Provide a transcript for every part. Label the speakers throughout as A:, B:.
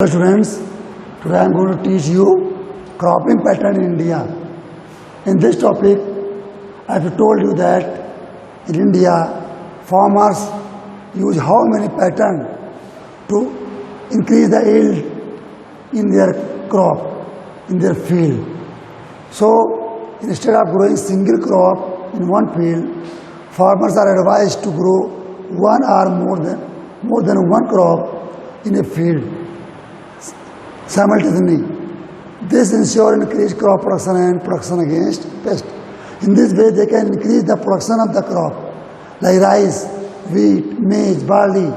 A: Hello students, today I am going to teach you cropping pattern in India. In this topic, I have told you that in India, farmers use how many patterns to increase the yield in their crop, in their field. So, instead of growing single crop in one field, farmers are advised to grow one or more than one crop in a field simultaneously. This ensures increased crop production and protection against pests. In this way, they can increase the production of the crop, like rice, wheat, maize, barley.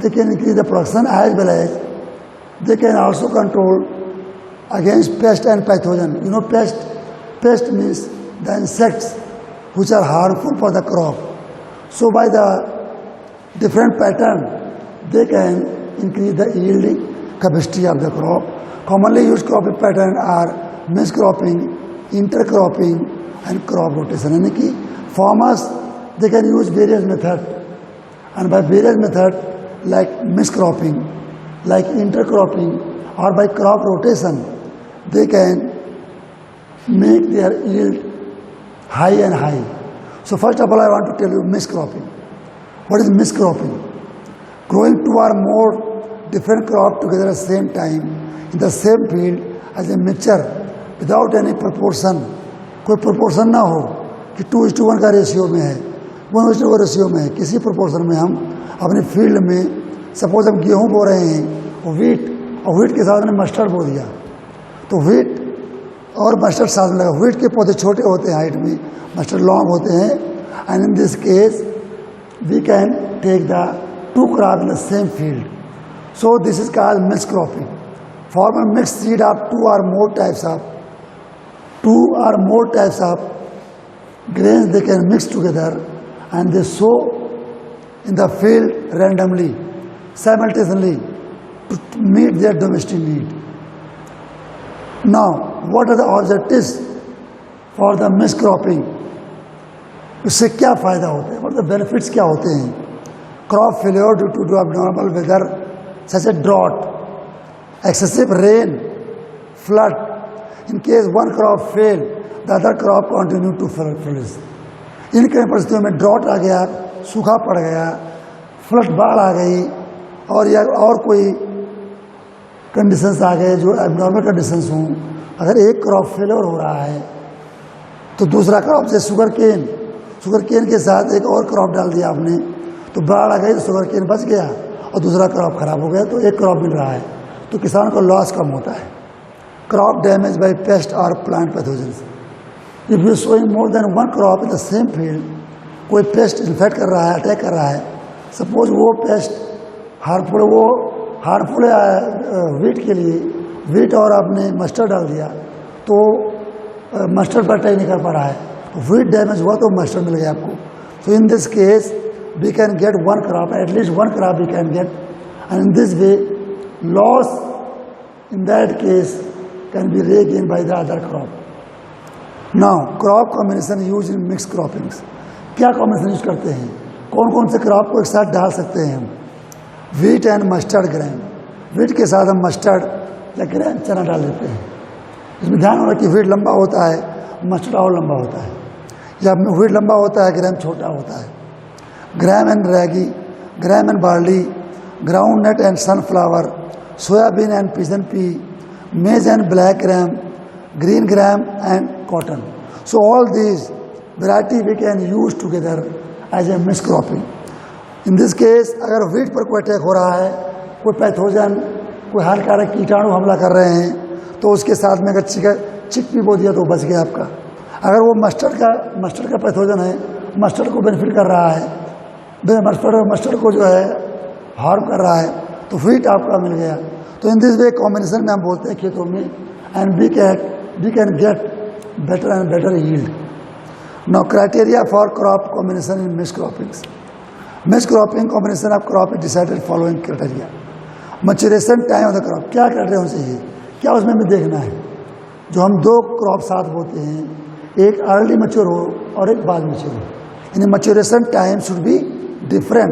A: They can increase the production as well as they can also control against pest and pathogen. You know, pest means the insects which are harmful for the crop. So by the different pattern, they can increase the yielding capacity of the crop. Commonly used cropping pattern are mixed cropping, intercropping and crop rotation. यानी कि farmers they can use various methods, and by various methods like mixed cropping, like intercropping or by crop rotation, they can make their yield high and high. So first of all, I want to tell you mixed cropping. What is mixed cropping? Growing two or more different crop together at the same time in the same field as a mixture without any proportion. कोई proportion ना हो कि 2:1 का ratio में है, 1:1 ratio में है, किसी proportion में हम अपने फील्ड में सपोज हम गेहूँ बो रहे हैं और व्हीट के साथ हमने मस्टर्ड बो दिया, तो व्हीट और मस्टर्ड साथ में लगा. व्हीट के पौधे छोटे होते हैं हाइट में, मस्टर्ड लॉन्ग होते हैं. And in this case we can take the two crops in the same field. So this is called mixed cropping. Farmer mix seed of two or more types of grains they can mix together and they sow in the field randomly, simultaneously to meet their domestic need. Now, what are the objectives for the mixed cropping? इससे क्या फायदा होता है? What are the benefits क्या होते हैं? Crop failure due to abnormal weather such as drought, excessive rain, flood. In case one crop fail, the other crop continue to flourish. इन कई परिस्थितियों में ड्रॉट आ गया, सूखा पड़ गया, फ्लड बाढ़ आ गई और कोई कंडीशंस आ गए जो एबनॉर्मल कंडीशंस हों. अगर एक क्रॉप फेलियर हो रहा है तो दूसरा क्रॉप जैसे शुगर केन के साथ एक और क्रॉप डाल दिया आपने, तो बाढ़ आ गई तो शुगर केन बच गया और दूसरा क्रॉप खराब हो गया, तो एक क्रॉप मिल रहा है, तो किसान को लॉस कम होता है. क्रॉप डैमेज बाय पेस्ट और plant pathogens. If you sowing more than one crop in the same field, कोई पेस्ट इन्फेक्ट कर रहा है, अटैक कर रहा है, सपोज वो पेस्ट हार्मफुल है व्हीट के लिए, व्हीट और आपने मस्टर्ड डाल दिया तो मस्टर्ड पर अटैक नहीं कर पा रहा है, तो व्हीट डैमेज हुआ तो मस्टर्ड मिल गया आपको. So in this case we can get one crop, at least one crop we can get, and in this way loss in that case can be regained by the other crop. Now crop combination used in mixed croppings. क्या combination use करते हैं? कौन कौन से crop को एक साथ डाल सकते हैं हम? Wheat and mustard grain. Wheat के साथ हम mustard या grain चना डाल देते हैं. इसमें ध्यान होना कि wheat लंबा होता है, mustard और लंबा होता है, या wheat लंबा होता है, grain छोटा होता है. Gram and ragi, gram and barley, groundnut and sunflower, soybean and pigeon pea, maize and black gram, green gram and cotton. So all these variety we can use together as a mixed cropping. In this case, अगर wheat पर कोई attack हो रहा है, कोई pathogen, कोई हानिकारक कीटाणु हमला कर रहे हैं, तो उसके साथ में अगर चिकपी बो दिया तो बच गया आपका. अगर वो मस्टर्ड का पैथोजन है, मस्टर्ड को बेनिफिट कर रहा है, मस्टर्ड को जो है हार्म कर रहा है, तो व्हीट आपका मिल गया. तो इन दिस वे कॉम्बिनेशन में हम बोलते हैं खेतों में, and we can get better and better yield. Now criteria for crop combination in mixed croppings. Mixed cropping combination of crop is decided following criteria. Maturation time of the crop. क्या criteria होना चाहिए, क्या उसमें हमें देखना है? जो हम दो क्रॉप साथ बोते हैं, एक अर्ली मैच्योर हो और एक बाद मैच्योर हो, यानी maturation time should be different.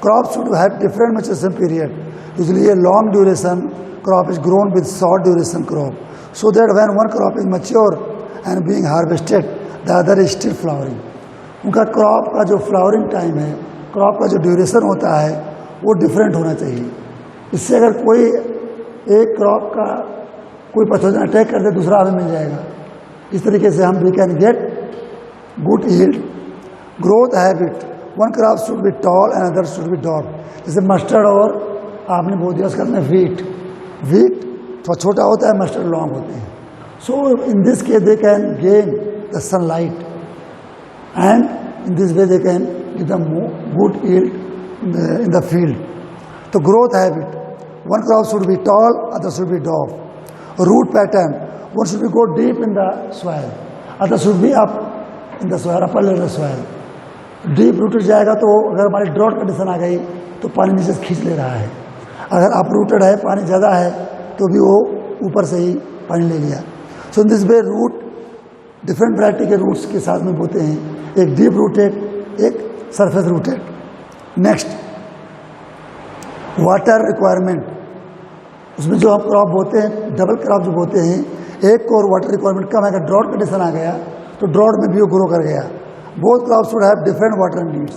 A: Crops should have different maturation period. Usually a long duration crop is grown with short duration crop, so that when one crop is mature and being harvested, the other is still flowering. उनका crop का जो flowering time है, crop का जो duration होता है, वो different होना चाहिए. इससे अगर कोई एक क्रॉप का कोई पैथोजन अटैक कर दे, दूसरा हमें मिल जाएगा. इस तरीके से हम we can get good yield. Growth habit, one crop should be tall and other should be dwarf. जैसे मस्टर्ड और आपने बोल दिया उसका में वीट थोड़ा छोटा होता है, मस्टर्ड लॉन्ग होते हैं. So in this case they can gain the sunlight and in this way they can give them good yield in the field. So growth habit, one crop should be tall, other should be dwarf. Root pattern, one should be go deep in the soil, other should be up in the soil, upper level soil. Deep rooted जाएगा तो अगर हमारी drought condition आ गई तो पानी नीचे से खींच ले रहा है. अगर अप रूटेड है, पानी ज़्यादा है, तो भी वो ऊपर से ही पानी ले लिया. So in this way root different variety के रूट्स के साथ में बोते हैं, एक डीप रूटेड, एक surface rooted. Next, water requirement. उसमें जो हम क्रॉप बोते हैं, डबल क्रॉप जो बोते हैं, एक को वाटर रिक्वायरमेंट कम है, अगर ड्रॉट कंडीशन आ गया तो ड्रॉट में भी वो ग्रो कर गया. Both crop should have different water needs.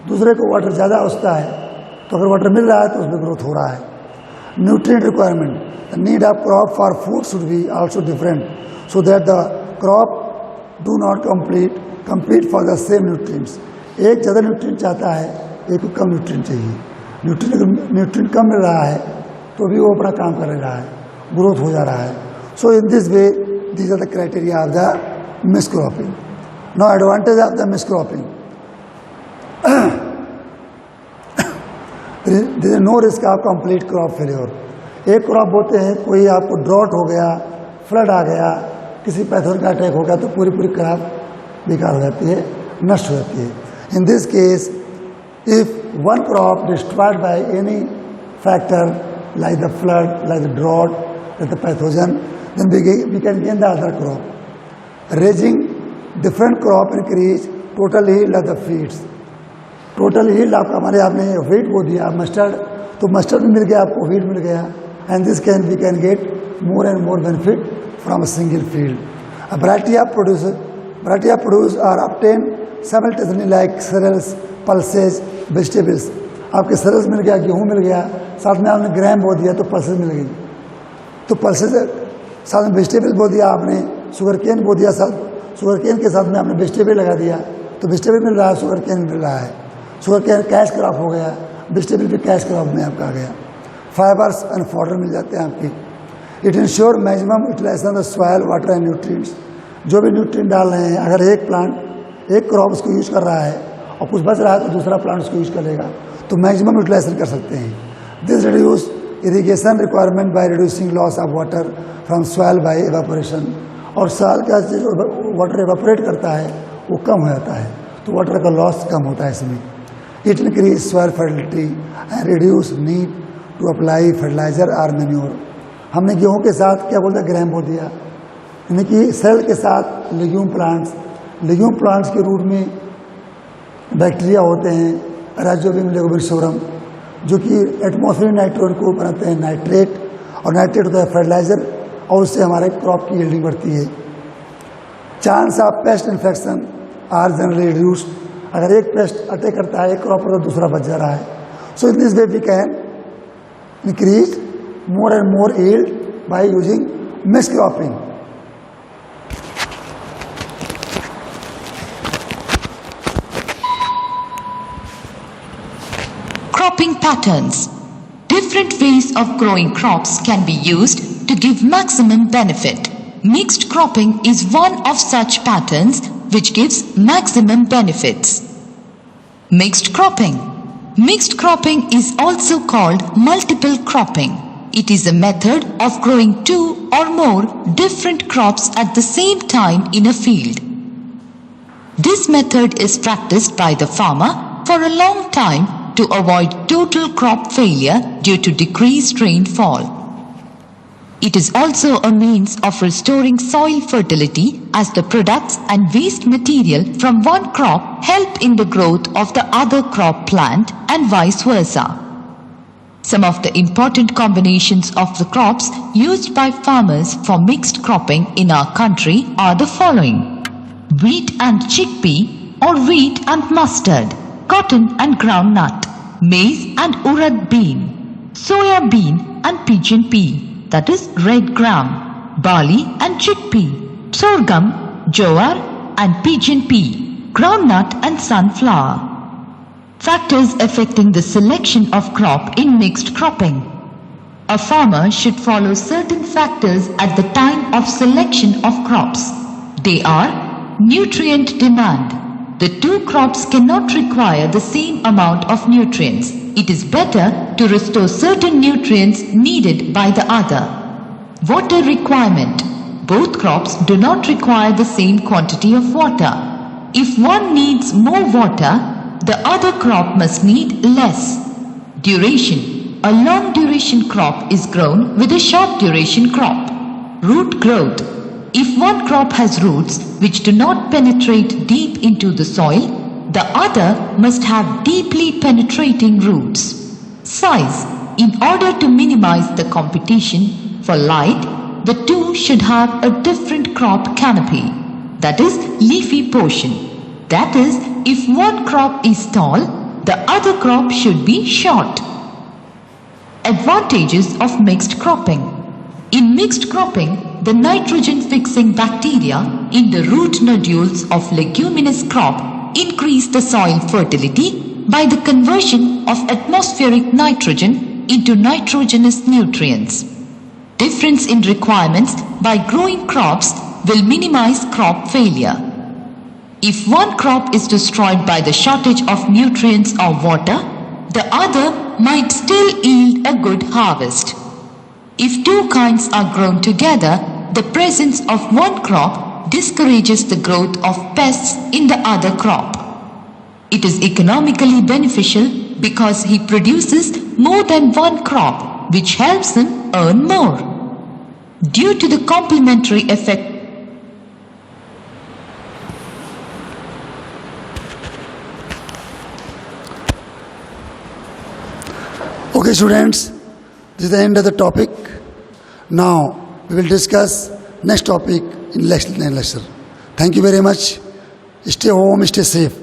A: दूसरे को वाटर ज़्यादा आवश्यकता है, तो अगर वाटर मिल रहा है तो उसमें ग्रोथ हो रहा है. Nutrient requirement, the need of crop for food should be also different, so that the crop do not compete for the same nutrients. एक ज़्यादा न्यूट्रिएंट चाहता है, एक को कम न्यूट्रिएंट चाहिए. न्यूट्रिएंट कम मिल रहा है तो भी वो अपना काम कर रहा है, ग्रोथ हो जा रहा है. So in this way these are the criteria of the mix cropping. Now advantage of the mix cropping, there is no risk of complete crop failure. एक क्रॉप बोते हैं, कोई आपको ड्रॉट हो गया, फ्लड आ गया, किसी पैथोजन का अटैक हो गया तो पूरी क्रॉप बेकार हो जाती है, नष्ट हो जाती है. In this case if one crop destroyed by any factor like the flood, like the drought, like the pathogen, then we can gain the other crop. Raising different crop increase total yield of the feeds. Total yield आपका हमारे आपने wheat को दिया, mustard, तो mustard भी मिल गया आपको, wheat मिल गया. And this can we can get more and more benefit from a single field. A variety of produce are obtained simultaneously like cereals, pulses, vegetables. आपके cereals मिल गया, गेहूँ मिल गया, साथ में आपने ग्राम बो दिया तो pulses मिल गई. तो pulses साथ में वेजिटेबल बो दिया आपने, शुगर केन बो दिया, साथ शुगर केन के साथ में आपने वेजिटेबल लगा दिया तो वेजिटेबल मिल रहा है, शुगर केन मिल रहा है. शुगर केन कैश क्रॉप हो गया, वेजिटेबल भी कैश क्रॉप में आपका आ गया. फाइबर्स एंड फॉडर मिल जाते हैं आपकी. It ensure maximum utilisation of soil, water and nutrients. जो भी न्यूट्रिएंट डाल रहे हैं, अगर एक प्लांट एक क्रॉप उसको यूज़ कर रहा है और कुछ बच रहा है तो दूसरा प्लांट उसको यूज़ करेगा, तो मैक्सिमम यूटिलाइजेशन कर सकते हैं. This reduce irrigation requirement by reducing loss of water from soil by evaporation. और सॉइल का जो वाटर एवापोरेट करता है वो कम हो जाता है, तो वाटर का लॉस कम होता है इसमें. It increase soil fertility and reduce need to apply fertiliser और मैन्योर. हमने गेहूँ के साथ क्या बोलते हैं, ग्राम बो दिया, यानी कि सेल के साथ लेग्यूम प्लांट्स के रूट में बैक्टीरिया होते हैं, राइजोबियम लेगोबियम, जो कि एटमॉस्फेरिक नाइट्रोजन को बनाते हैं नाइट्रेट, और नाइट्रेट होता है फर्टिलाइजर, और उससे हमारे क्रॉप की यील्डिंग बढ़ती है. Chance of pest infection are generally reduced. अगर एक पेस्ट अटैक करता है एक क्रॉप पर तो दूसरा बच जा रहा है. So in this way we can increase more and more yield by using mixed cropping.
B: Cropping patterns. Different ways of growing crops can be used to give maximum benefit. Mixed cropping is one of such patterns which gives maximum benefits. Mixed cropping. Mixed cropping is also called multiple cropping. It is a method of growing two or more different crops at the same time in a field. This method is practiced by the farmer for a long time to avoid total crop failure due to decreased rainfall. It is also a means of restoring soil fertility as the products and waste material from one crop help in the growth of the other crop plant and vice versa. Some of the important combinations of the crops used by farmers for mixed cropping in our country are the following: wheat and chickpea or wheat and mustard, cotton and groundnut, maize and urad bean, soya bean and pigeon pea, that is red gram, barley and chickpea, sorghum, jowar and pigeon pea, groundnut and sunflower. Factors affecting the selection of crop in mixed cropping. A farmer should follow certain factors at the time of selection of crops. They are nutrient demand. The two crops cannot require the same amount of nutrients. It is better to restore certain nutrients needed by the other. Water requirement. Both crops do not require the same quantity of water. If one needs more water, the other crop must need less. Duration. A long duration crop is grown with a short duration crop. Root growth. If one crop has roots which do not penetrate deep into the soil, the other must have deeply penetrating roots. Size. In order to minimize the competition for light, the two should have a different crop canopy, that is leafy portion. That is, if one crop is tall, the other crop should be short. Advantages of mixed cropping. In mixed cropping, the nitrogen-fixing bacteria in the root nodules of leguminous crop increase the soil fertility by the conversion of atmospheric nitrogen into nitrogenous nutrients. Difference in requirements by growing crops will minimize crop failure. If one crop is destroyed by the shortage of nutrients or water, the other might still yield a good harvest. If two kinds are grown together, the presence of one crop discourages the growth of pests in the other crop. It is economically beneficial because he produces more than one crop, which helps him earn more. Due to the complementary effect
A: Okay students, this is the end of the topic. Now we will discuss next topic in next lecture. Thank you very much. Stay home, stay safe.